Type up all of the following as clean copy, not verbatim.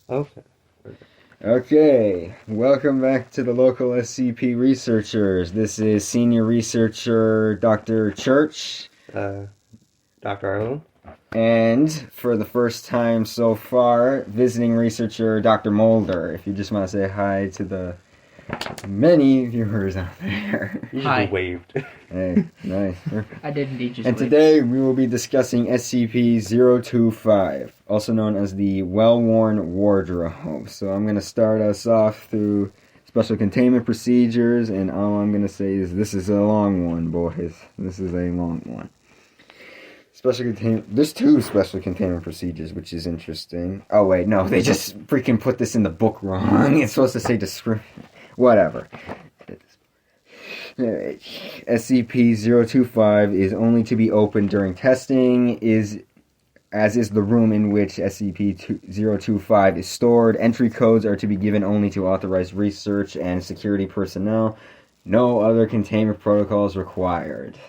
Okay. Okay, welcome back to the local SCP researchers. This is senior researcher Dr. Church. Dr. Arlen? And for the first time so far, visiting researcher Dr. Mulder. If you just want to say hi to the many viewers out there. You Hi. just waved. Hey, nice. I did indeed just And wait. today we will be discussing SCP-025, also known as the Well-Worn Wardrobe. So I'm going to start us off through special containment procedures, and all I'm going to say is this is a long one, boys. This is a long one. There's two special containment procedures, which is interesting. Oh wait, no, they just freaking put this in the book wrong. It's supposed to say description. Whatever. SCP-025 is only to be opened during testing, as is the room in which SCP-025 is stored. Entry codes are to be given only to authorized research and security personnel. No other containment protocols required.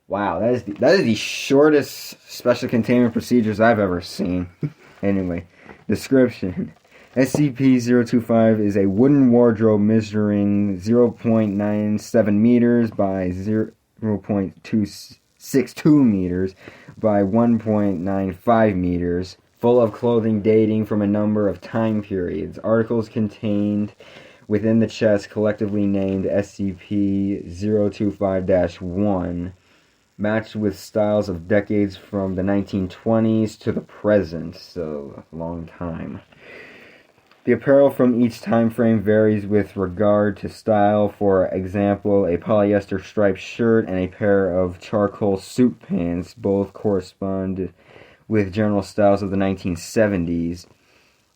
Wow, that is the shortest special containment procedures I've ever seen. Anyway, description. SCP-025 is a wooden wardrobe measuring 0.97 meters by 0.262 meters by 1.95 meters, full of clothing dating from a number of time periods. Articles contained within the chest, collectively named SCP-025-1, matched with styles of decades from the 1920s to the present, so a long time. The apparel from each time frame varies with regard to style. For example, a polyester striped shirt and a pair of charcoal suit pants both correspond with general styles of the 1970s.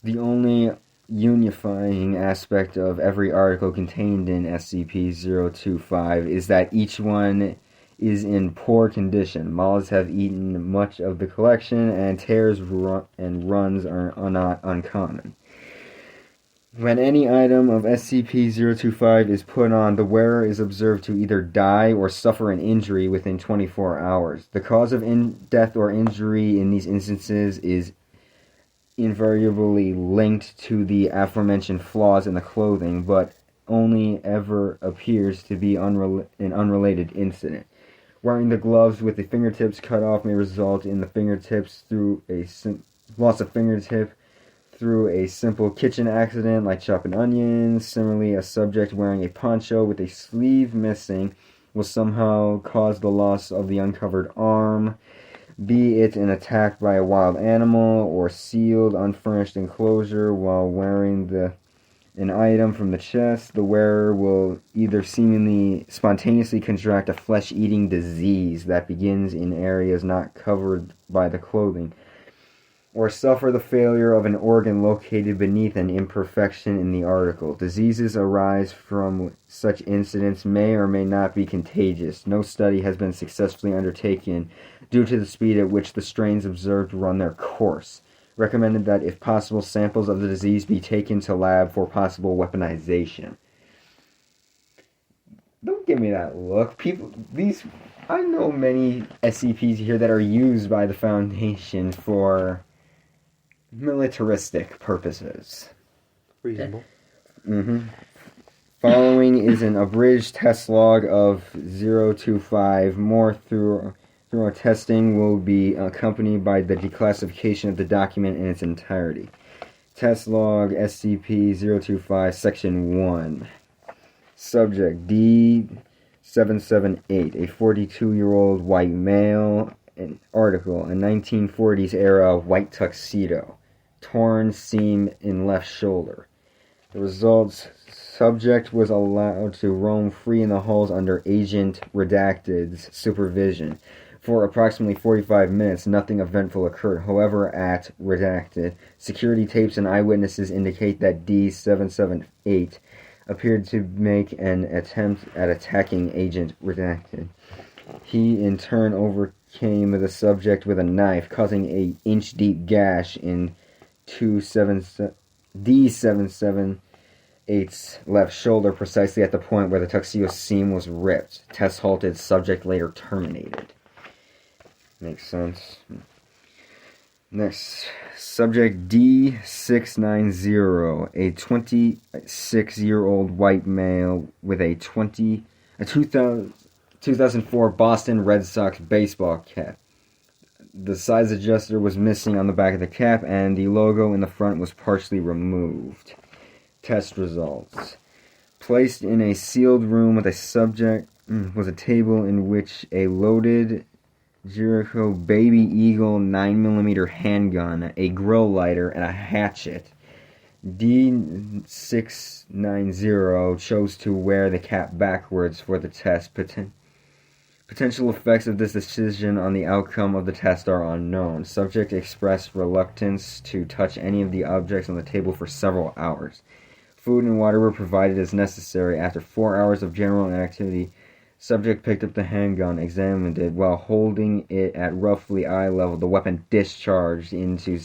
The only unifying aspect of every article contained in SCP-025 is that each one is in poor condition. Moths have eaten much of the collection, and tears and runs are not uncommon. When any item of SCP-025 is put on, the wearer is observed to either die or suffer an injury within 24 hours. The cause of death or injury in these instances is invariably linked to the aforementioned flaws in the clothing, but only ever appears to be an unrelated incident. Wearing the gloves with the fingertips cut off may result in the fingertips loss of fingertip through a simple kitchen accident like chopping onions. Similarly, a subject wearing a poncho with a sleeve missing will somehow cause the loss of the uncovered arm, be it an attack by a wild animal or sealed, unfurnished enclosure. While wearing an item from the chest, the wearer will either seemingly spontaneously contract a flesh-eating disease that begins in areas not covered by the clothing, or suffer the failure of an organ located beneath an imperfection in the article. Diseases arise from such incidents may or may not be contagious. No study has been successfully undertaken due to the speed at which the strains observed run their course. Recommended that, if possible, samples of the disease be taken to lab for possible weaponization. Don't give me that look. I know many SCPs here that are used by the Foundation for militaristic purposes. Reasonable. Following is an abridged test log of 025. More through our testing will be accompanied by the declassification of the document in its entirety. Test log SCP-025, Section 1. Subject D778, a 42-year-old white male. An article, a 1940s era white tuxedo, torn seam in left shoulder. The results: subject was allowed to roam free in the halls under Agent Redacted's supervision. For approximately 45 minutes, nothing eventful occurred. However, at Redacted, security tapes and eyewitnesses indicate that D778 appeared to make an attempt at attacking Agent Redacted. He, in turn, overcame the subject with a knife, causing an inch-deep gash in D778's left shoulder, precisely at the point where the tuxedo seam was ripped. Test halted. Subject later terminated. Makes sense. Next, subject D690, a 26-year-old white male with a 2004 Boston Red Sox baseball cap. The size adjuster was missing on the back of the cap, and the logo in the front was partially removed. Test results. Placed in a sealed room with a subject was a table in which a loaded Jericho Baby Eagle 9mm handgun, a grill lighter, and a hatchet. D690 chose to wear the cap backwards for the test. Potential effects of this decision on the outcome of the test are unknown. Subject expressed reluctance to touch any of the objects on the table for several hours. Food and water were provided as necessary. After 4 hours of general inactivity, subject picked up the handgun, examined it. While holding it at roughly eye level, the weapon discharged into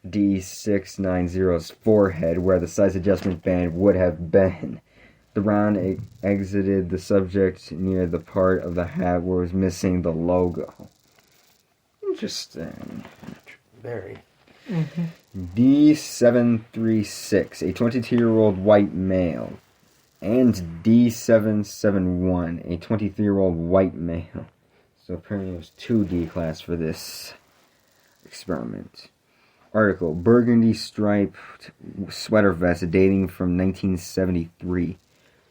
D690's forehead, where the size adjustment band would have been. The round exited the subject near the part of the hat where was missing the logo. Interesting. Very. D736, a 22-year-old white male, and D771, a 23-year-old white male. So apparently it was 2D class for this experiment. Article, burgundy striped sweater vest dating from 1973.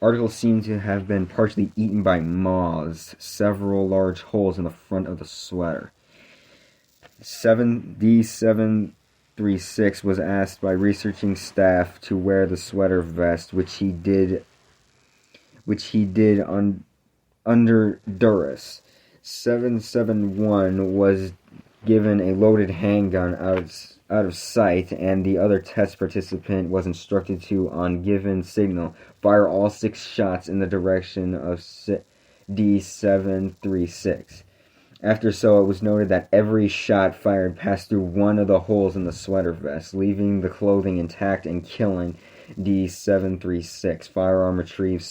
Article seemed to have been partially eaten by moths. Several large holes in the front of the sweater. D736 was asked by researching staff to wear the sweater vest, which he did under duress. 771 was given a loaded handgun out of sight, and the other test participant was instructed to, on given signal, fire all 6 shots in the direction of D736. After so, it was noted that every shot fired passed through one of the holes in the sweater vest, leaving the clothing intact and killing D736. Firearm retrieved,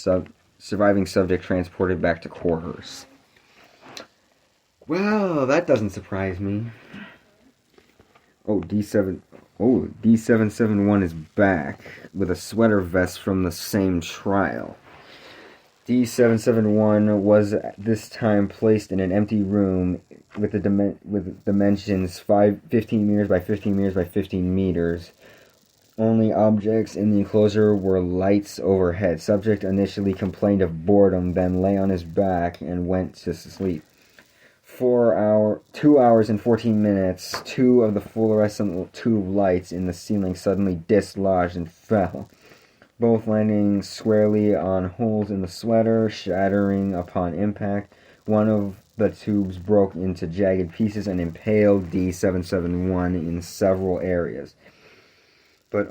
surviving subject transported back to quarters. Well, that doesn't surprise me. D771 is back with a sweater vest from the same trial. D771 was this time placed in an empty room with dimensions 15 meters by 15 meters by 15 meters. Only objects in the enclosure were lights overhead. Subject initially complained of boredom, then lay on his back and went to sleep. 2 hours and 14 minutes, 2 of the fluorescent tube lights in the ceiling suddenly dislodged and fell, both landing squarely on holes in the sweater, shattering upon impact. One of the tubes broke into jagged pieces and impaled D771 in several areas, but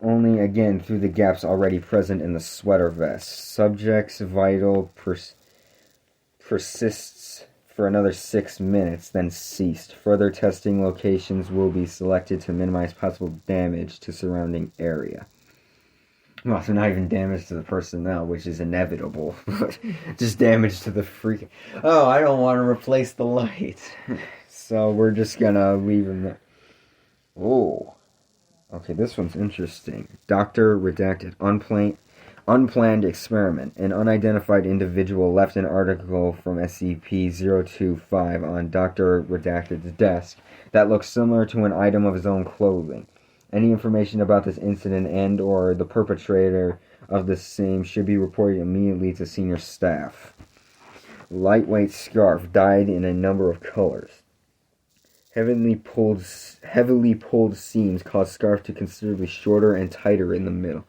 only again through the gaps already present in the sweater vest. Subject's vital persists for another 6 minutes, then ceased. Further testing locations will be selected to minimize possible damage to surrounding area. Well, so not even damage to the personnel, which is inevitable, but just damage to the freaking... Oh, I don't want to replace the light. So we're just gonna leave him there. Oh. Okay, this one's interesting. Doctor redacted. Unplanned experiment. An unidentified individual left an article from SCP-025 on Dr. Redacted's desk that looks similar to an item of his own clothing. Any information about this incident and or the perpetrator of the same should be reported immediately to senior staff. Lightweight scarf, dyed in a number of colors. Heavily pulled seams cause scarf to considerably shorter and tighter in the middle.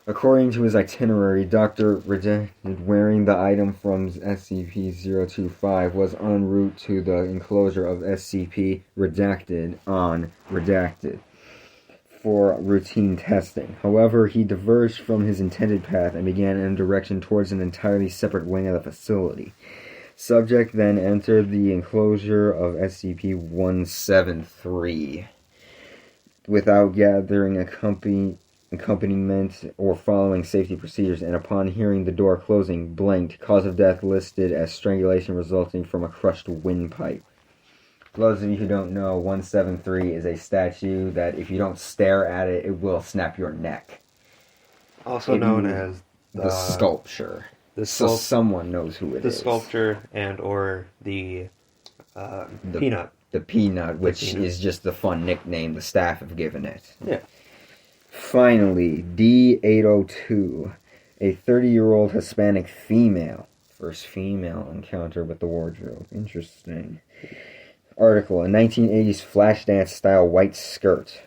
According to his itinerary, Dr. Redacted, wearing the item from SCP-025, was en route to the enclosure of SCP-Redacted on Redacted for routine testing. However, he diverged from his intended path and began in a direction towards an entirely separate wing of the facility. Subject then entered the enclosure of SCP-173 without gathering accompaniment or following safety procedures, and upon hearing the door closing, blinked. Cause of death listed as strangulation resulting from a crushed windpipe. For those of you who don't know, 173 is a statue that if you don't stare at it, it will snap your neck. Also known as the sculpture. So someone knows who it is. The sculpture and or the peanut. The peanut, which is just the fun nickname the staff have given it. Yeah. Finally, D802, a 30-year-old Hispanic female. First female encounter with the wardrobe. Interesting. Article, a 1980s Flashdance-style white skirt.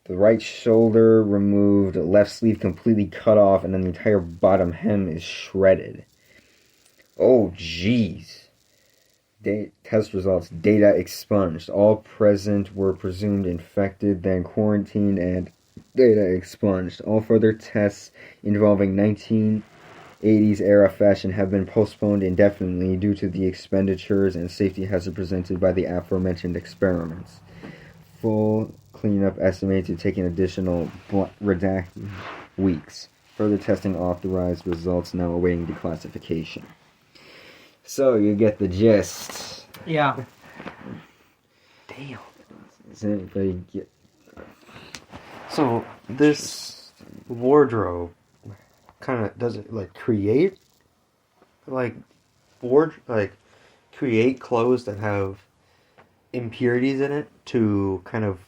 The right shoulder removed, left sleeve completely cut off, and then the entire bottom hem is shredded. Oh, jeez. Test results. Data expunged. All present were presumed infected, then quarantined, and data expunged. All further tests involving 1980s era fashion have been postponed indefinitely due to the expenditures and safety hazard presented by the aforementioned experiments. Full cleanup estimated to take an additional redacted weeks. Further testing authorized, results now awaiting declassification. So you get the gist. Yeah. Damn. Does anybody get? So this wardrobe kind of does it like create create clothes that have impurities in it to kind of,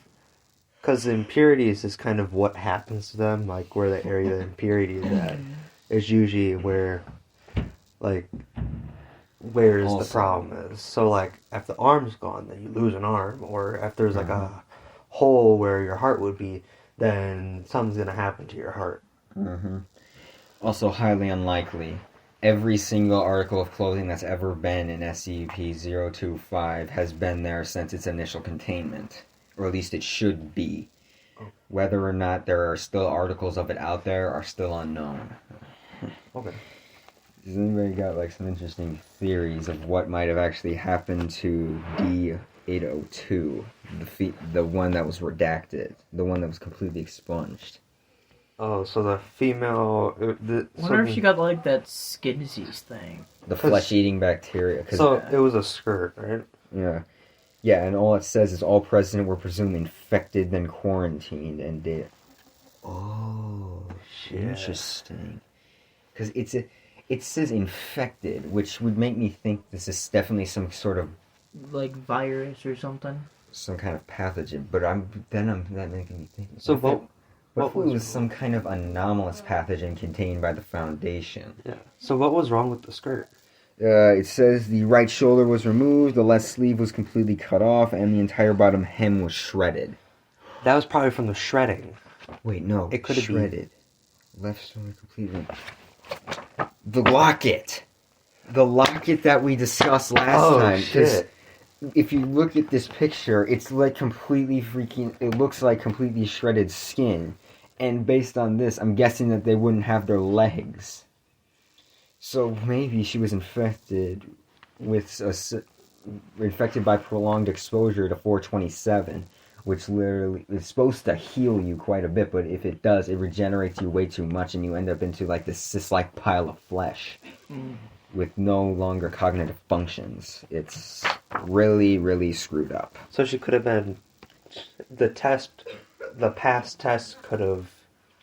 because the impurities is kind of what happens to them, like where the area of the impurity is at is usually where the problem is. So like if the arm's gone, then you lose an arm, or if there's like a hole where your heart would be, then something's gonna happen to your heart. Mm-hmm. Also highly unlikely. Every single article of clothing that's ever been in SCP-025 has been there since its initial containment. Or at least it should be. Whether or not there are still articles of it out there are still unknown. Okay. Has anybody got like some interesting theories of what might have actually happened to D802? The one that was redacted. The one that was completely expunged. Oh, so the female... I wonder if she got, like, that skin disease thing. The flesh-eating bacteria. So, it was a skirt, right? Yeah. Yeah, and all it says is all present were presumed infected, then quarantined, and dead. Oh, shit. Interesting. Because it says infected, which would make me think this is definitely some sort of... like, virus or something? Some kind of pathogen, but that making me think... So, What if it was some kind of anomalous pathogen contained by the Foundation? Yeah. So what was wrong with the skirt? It says the right shoulder was removed, the left sleeve was completely cut off, and the entire bottom hem was shredded. That was probably from the shredding. Wait, no. It could have shredded. Left shoulder completely... The locket! The locket that we discussed last time. Shit. If you look at this picture, it's like completely it looks like completely shredded skin. And based on this, I'm guessing that they wouldn't have their legs. So maybe she was infected infected by prolonged exposure to 427, which literally is supposed to heal you quite a bit, but if it does, it regenerates you way too much and you end up into like this cyst-like pile of flesh. With no longer cognitive functions. It's really, really screwed up. So she could have been... The past test could have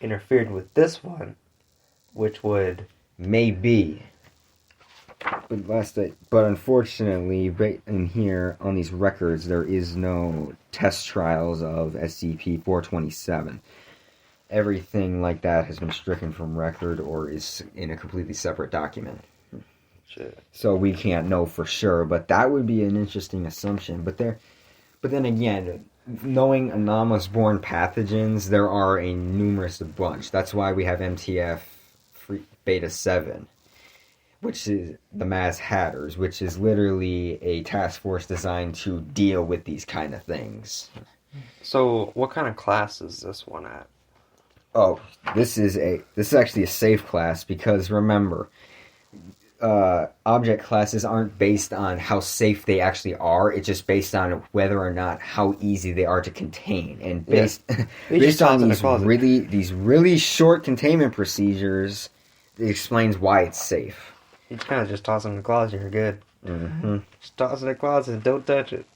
interfered with this one, which would... Maybe. But unfortunately, in here, on these records, there is no test trials of SCP-427. Everything like that has been stricken from record or is in a completely separate document. Shit. So we can't know for sure, but that would be an interesting assumption. But then again, knowing anomalous-born pathogens, there are a numerous bunch. That's why we have MTF Beta 7, which is the Mad Hatters, which is literally a task force designed to deal with these kind of things. So, what kind of class is this one at? Oh, this is actually a safe class because remember. Object classes aren't based on how safe they actually are. It's just based on whether or not how easy they are to contain. And based on these really short containment procedures, it explains why it's safe. You kind of just toss it in the closet and you're good. Mm-hmm. Just toss it in the closet and don't touch it.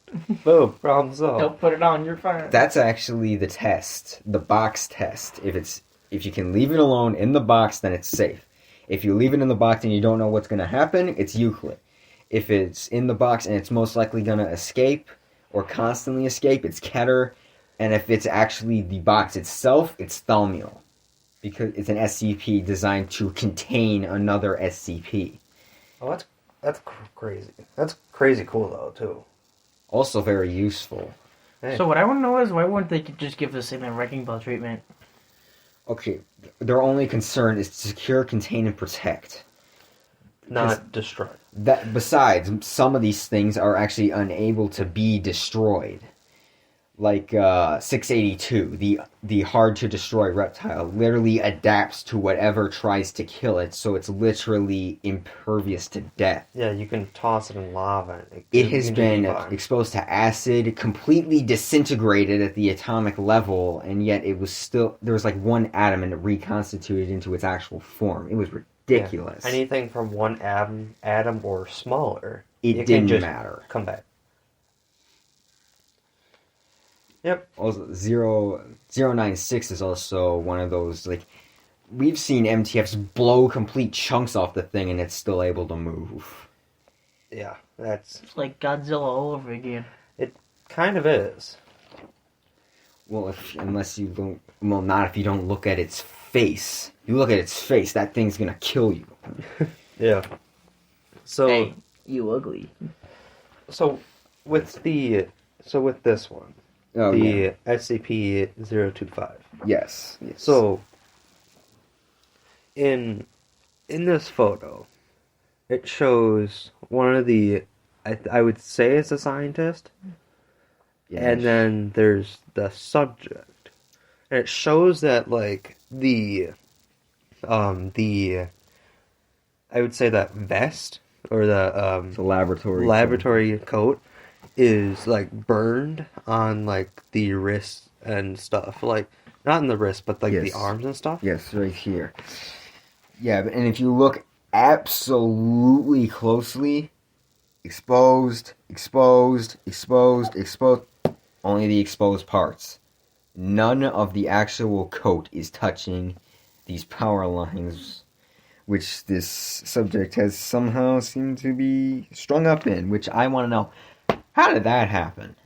Boom, problem solved. Don't put it on your phone. That's actually the test, the box test. If you can leave it alone in the box, then it's safe. If you leave it in the box and you don't know what's going to happen, it's Euclid. If it's in the box and it's most likely going to escape or constantly escape, it's Keter. And if it's actually the box itself, it's Thaumiel. Because it's an SCP designed to contain another SCP. Oh, that's crazy. That's crazy cool though too. Also very useful. Hey. So what I want to know is why wouldn't they just give the same wrecking ball treatment? Okay, their only concern is to secure, contain, and protect. Not destroy. That besides, some of these things are actually unable to be destroyed. Like 682, the hard to destroy reptile literally adapts to whatever tries to kill it, so it's literally impervious to death. Yeah, you can toss it in lava. And It has can do been fine. exposed to acid, completely disintegrated at the atomic level, and yet it was still, there was like one atom and it reconstituted into its actual form. It was ridiculous. Yeah. Anything from one atom or smaller, It can didn't just matter. come back. Yep. Also, 096 is also one of those, like, we've seen MTFs blow complete chunks off the thing and it's still able to move. Yeah, that's It's like Godzilla all over again. kind of is. Well, not if you don't look at its face. You look at its face, that thing's gonna kill you. Yeah. So Hey, you ugly. with this one, Oh, the yeah. SCP-025. Yes. So in this photo, it shows one of the I would say it's a scientist, yes. and then there's the subject, and it shows that like the I would say that vest or the It's a laboratory. laboratory coat is like burned on like the wrist and stuff, like not in the wrist but like the Yes. arms and stuff. Yes, right here. Yeah, and if you look absolutely closely, exposed, only the exposed parts. None of the actual coat is touching these power lines, which this subject has somehow seemed to be strung up in, which I want to know, how did that happen?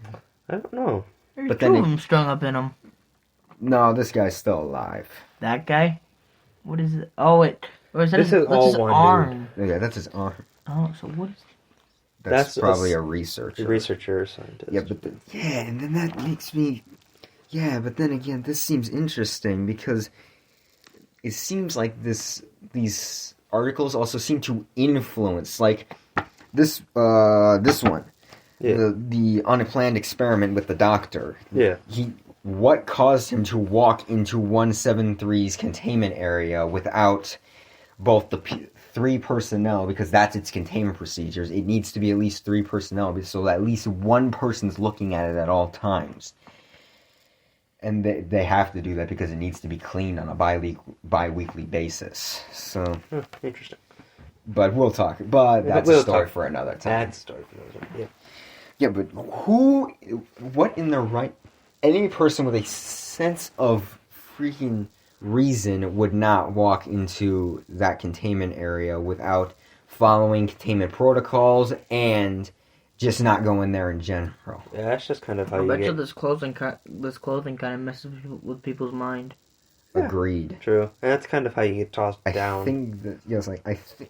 I don't know. There's But two then of them strung up in him. No, this guy's still alive. That guy? What is it? Oh, or is that This his, is what's all his one arm? Yeah, that's his arm. Oh, so what is That's That's probably a a researcher. Researcher or scientist. Yeah, and then that makes me. Yeah, but then again, this seems interesting because it seems like these articles also seem to influence, like this one, Yeah. the unplanned experiment with the doctor. Yeah. What caused him to walk into 173's containment area without both the three personnel, because that's its containment procedures. It needs to be at least 3 personnel, so at least one person's looking at it at all times. And they have to do that because it needs to be cleaned on a bi-weekly basis. So, Interesting. but we'll talk. But that's We'll a story talk. for another time. That's story for those. Yeah. Yeah, but what in the right, any person with a sense of freaking reason would not walk into that containment area without following containment protocols and just not go in there in general. Yeah, that's just kind of how I you bet you get. this clothing kind of messes with people's mind. Yeah. Agreed. True, and that's kind of how you get tossed I down. think that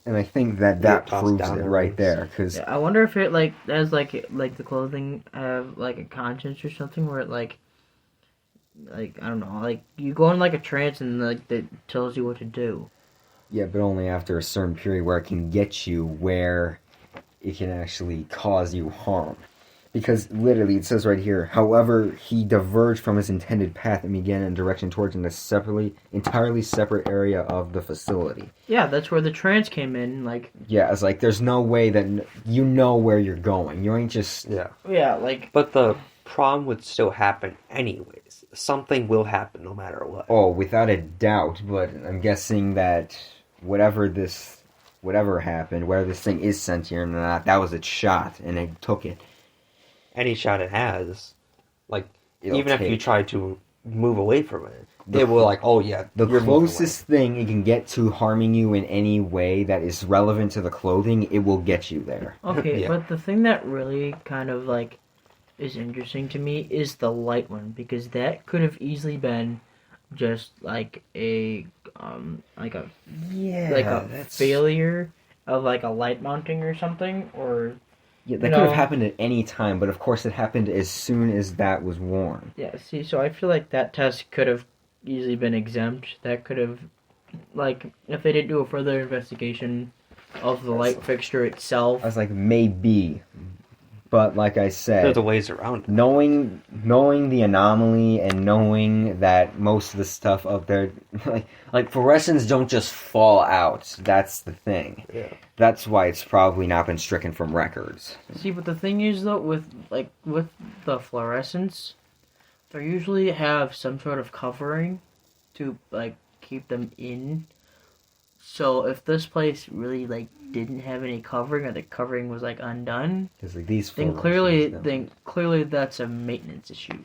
I think that Get tossed proves down it the right rooms. there, because Yeah, I wonder if it does the clothing have like a conscience or something where it like I don't know, like you go in like a trance and like that tells you what to do. yeah, but only after a certain period where it can get you where it can actually cause you harm. Because literally, it says right here, however, he diverged from his intended path and began in direction towards an entirely separate area of the facility. Yeah, that's where the trance came in. Like Yeah, it's like, there's no way that you know where you're going. You ain't just... Yeah, yeah, like but the problem would still happen anyways. Something will happen no matter what. Oh, without a doubt, but I'm guessing that whatever happened, whether this thing is sentient or not, that was its shot, and it took it. any shot it has, like It'll even if you take. try to move away from it, The it will like, oh yeah, The you're moving closest thing it can get to harming you in any way that is relevant to the clothing, it will get you there. Okay, Yeah. but the thing that really kind of like is interesting to me is the light one, because that could have easily been just like a Yeah, like a failure of like a light mounting or something, or Yeah, that you could have know. happened at any time, but of course it happened as soon as that was worn. Yeah, see, so I feel like that test could have easily been exempt. That could have, like, if they didn't do a further investigation of the light fixture itself. I was like, maybe, but like I said, There's a ways around it. knowing the anomaly and knowing that most of the stuff up there, like fluorescents don't just fall out. That's the thing. Yeah. That's why it's probably not been stricken from records. See, but the thing is, though, with the fluorescents, they usually have some sort of covering to, like, keep them in. So if this place really, like, didn't have any covering, or the covering was, like, undone, Because like these then fluorescents, clearly that's a maintenance issue.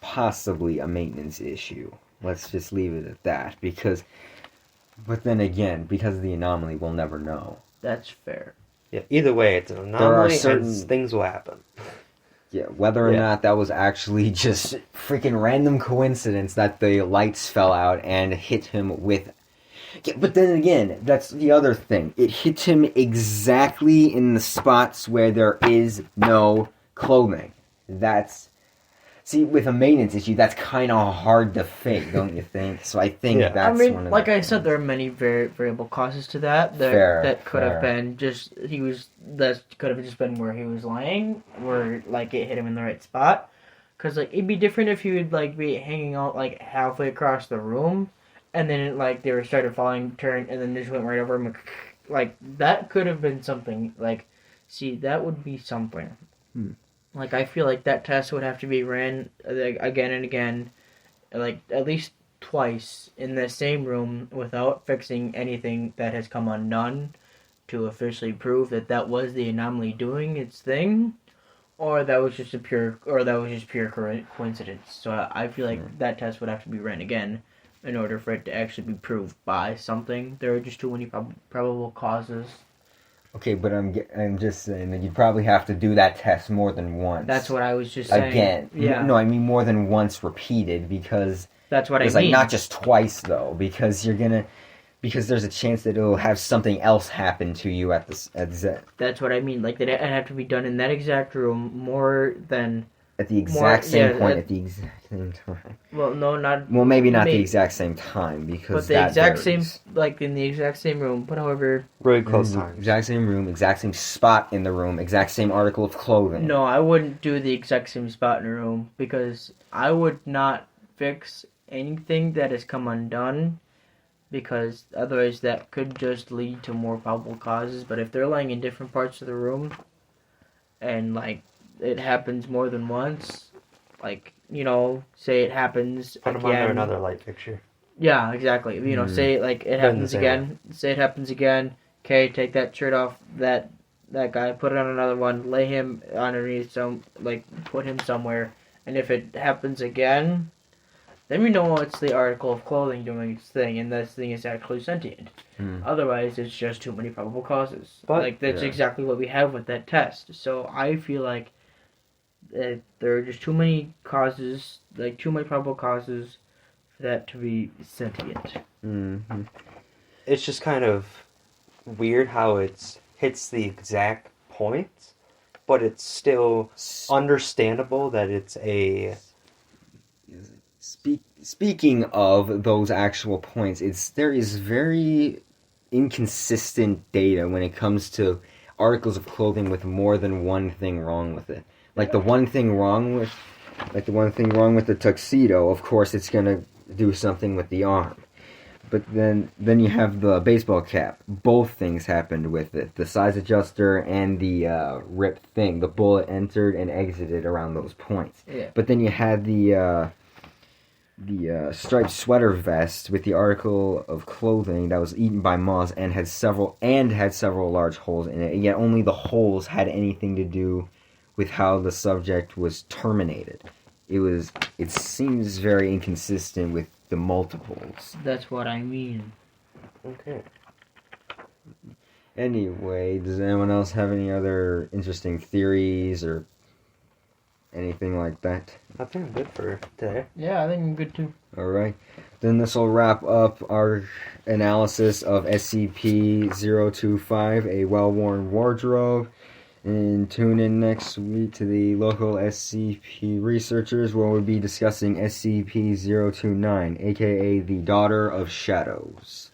possibly a maintenance issue. Let's just leave it at that. But then again, because of the anomaly, we'll never know. That's fair. Yeah. Either way, it's an There are anomaly, certain- and things will happen. Yeah, whether or Yeah. not that was actually just freaking random coincidence that the lights fell out and hit him with. Yeah, but then again, that's the other thing. It hit him exactly in the spots where there is no clothing. See, with a maintenance issue, that's kind of hard to fake, don't you think? So I think Yeah. that's I mean, one of like the I said, there are many variable causes to that. Fair, That could have fair. been that could have just been where he was lying, where like it hit him in the right spot. Cause like it'd be different if he would like be hanging out like halfway across the room, and then like they were started falling, turned, and then just went right over him. Like that could have been something. Like, see, that would be something. Like I feel like that test would have to be ran again and again, like at least twice in the same room without fixing anything that has come undone, to officially prove that that was the anomaly doing its thing, or that was just pure coincidence. So I feel like that test would have to be ran again in order for it to actually be proved by something. There are just too many probable causes. Okay, but I'm just saying that you probably have to do that test more than once. That's what I was just saying. Again. Yeah. No, I mean more than once repeated, because That's what I it's mean. like not just twice though, because there's a chance that it'll have something else happen to you at That's what I mean. Like that, it have to be done in that exact room more than. the exact same yeah, point at the exact same time. Well, no, not. Well, maybe not the May- exact same time, because But the that exact varies. same, like in the exact same room. But however, Really close times. Exact same room, exact same spot in the room, exact same article of clothing. no, I wouldn't do the exact same spot in a room, because I would not fix anything that has come undone, because otherwise that could just lead to more probable causes. But if they're lying in different parts of the room, and like it happens more than once, like, you know, say it happens Put them again. under another light fixture. Yeah, exactly. You know, say like it happens same again. Say it happens again. Okay, take that shirt off that guy, put it on another one, lay him underneath put him somewhere, and if it happens again, then we know it's the article of clothing doing its thing, and this thing is actually sentient. Otherwise, it's just too many probable causes. But- like that's Yeah. exactly what we have with that test. So I feel like there are just too many causes, like too many probable causes, for that to be sentient. Mm-hmm. It's just kind of weird how it hits the exact point, but it's still understandable that it's a. Speaking of those actual points, there is very inconsistent data when it comes to articles of clothing with more than one thing wrong with it. Like the one thing wrong with the tuxedo, of course it's gonna do something with the arm. But then you have the baseball cap. Both things happened with it. The size adjuster and the ripped thing. The bullet entered and exited around those points. Yeah. But then you had the striped sweater vest with the article of clothing that was eaten by moths and had several large holes in it. And yet only the holes had anything to do with how the subject was terminated. It seems very inconsistent with the multiples. That's what I mean. Okay. Anyway, does anyone else have any other interesting theories or anything like that? I think I'm good for today. Yeah, I think I'm good too. Alright. Then this will wrap up our analysis of SCP-025, a well-worn wardrobe. And tune in next week to the local SCP researchers where we'll be discussing SCP-029, aka the Daughter of Shadows.